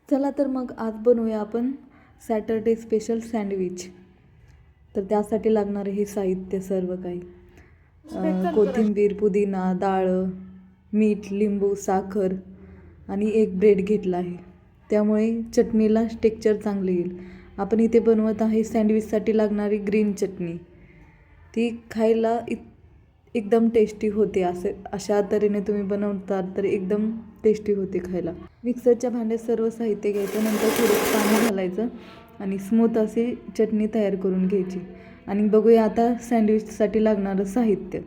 चला तर मग आज बनवूया आपण सॅटरडे स्पेशल सँडविच. तर त्यासाठी लागणारे हे साहित्य सर्व काही कोथिंबीर, पुदिना, डाळ, मीठ, लिंबू, साखर आणि एक ब्रेड घेतला आहे. त्यामुळे चटणीला टेक्स्चर चांगले येईल. आपण इथे बनवत आहे सँडविचसाठी लागणारी ग्रीन चटणी. ती खायला एकदम टेस्टी होते. अशा तऱ्हेने तुम्ही बनवता तर एकदम टेस्टी होते खायला. मिक्सरच्या भांड्यात सर्व साहित्य घ्यायचं, नंतर थोडं पाणी घालायचं आणि स्मूथ अशी चटणी तयार करून घ्यायची. आणि बघूया आता सँडविचसाठी लागणारं साहित्य.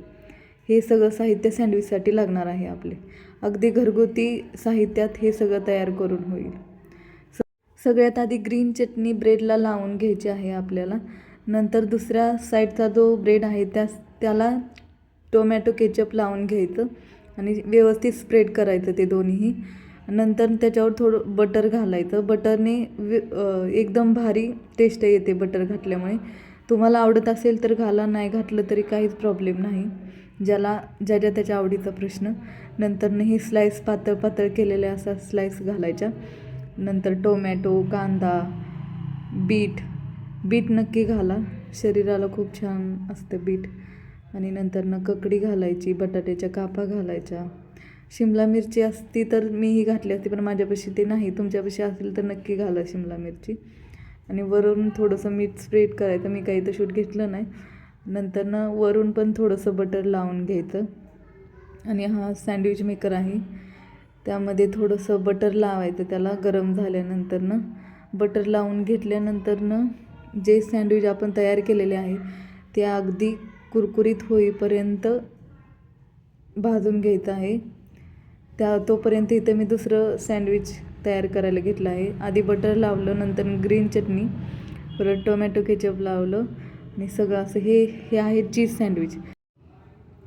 हे सगळं साहित्य सँडविचसाठी लागणार आहे आपले. अगदी घरगुती साहित्यात हे सगळं तयार करून होईल. सगळ्यात आधी ग्रीन चटणी ब्रेडला लावून घ्यायची आहे आपल्याला. नंतर दुसऱ्या साईडचा जो ब्रेड आहे त्याला टोमॅटो केचप लावून घ्यायचं आणि व्यवस्थित स्प्रेड करायचं ते दोन्हीही. नंतर त्याच्यावर थोडं बटर घालायचं. बटरने एकदम भारी टेस्ट येते बटर घातल्यामुळे. तुम्हाला आवडत असेल तर घाला, नाही घातलं तरी काहीच प्रॉब्लेम नाही. ज्याच्या त्याच्या आवडीचा प्रश्न. नंतरनं ही स्लाईस पातळ पातळ केलेल्या असा स्लाईस घालायच्या. नंतर टोमॅटो, कांदा, बीट नक्की घाला, शरीराला खूप छान असतं बीट. आणि नंतरनं ककडी घालायची, बटाट्याच्या कापा घालायच्या. शिमला मिरची असती तर मीही घातली असती, पण माझ्यापाशी ते नाही. तुमच्यापाशी असेल तर नक्की घाला शिमला मिरची. आणि वरून थोडंसं मीठ स्प्रेड करायचं. मी काही तर शूट घेतलं नाही. नंतरनं वरून पण थोडंसं बटर लावून घ्यायचं. आणि हा सँडविच मेकर आहे, त्यामध्ये थोडंसं बटर लावायचं. त्याला गरम झाल्यानंतरनं बटर लावून घेतल्यानंतरनं जे सँडविच आपण तयार केलेले आहे ते अगदी कुरकुरीत होईपर्यंत भाजून घ्यायचं आहे. तोपर्यंत इथं मी दुसरं सँडविच तयार करायला घेतलं आहे. आधी बटर लावलं, नंतर ग्रीन चटणी, परत टोमॅटो केचप लावलं आणि सगळं असं हे आहे चीज सँडविच.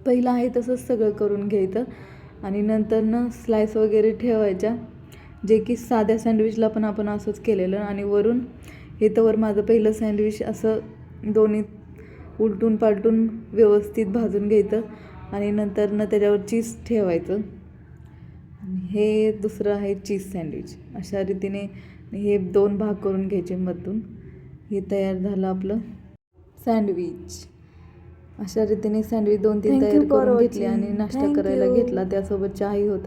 पहिलं आहे तसंच सगळं करून घ्यायचं आणि नंतरनं स्लाईस वगैरे ठेवायच्या, जे की साध्या सँडविचला पण आपण असंच केलेलं. आणि वरून हे तवर माझं पहिलं सँडविच असं दोन्ही उलटून पालटून व्यवस्थित भाजून घ्यायचं आणि नंतरनं त्याच्यावर चीज ठेवायचं. हे दुसरं आहे चीज सँडविच. अशा रीतीने हे 2 भाग करून घ्यायचे मधून. हे तयार झालं आपलं सँडविच. अशा रीतीने सँडविच 2-3 तयार करून घेतले आणि नाश्ता करायला घेतला. त्यासोबत चहाही होता.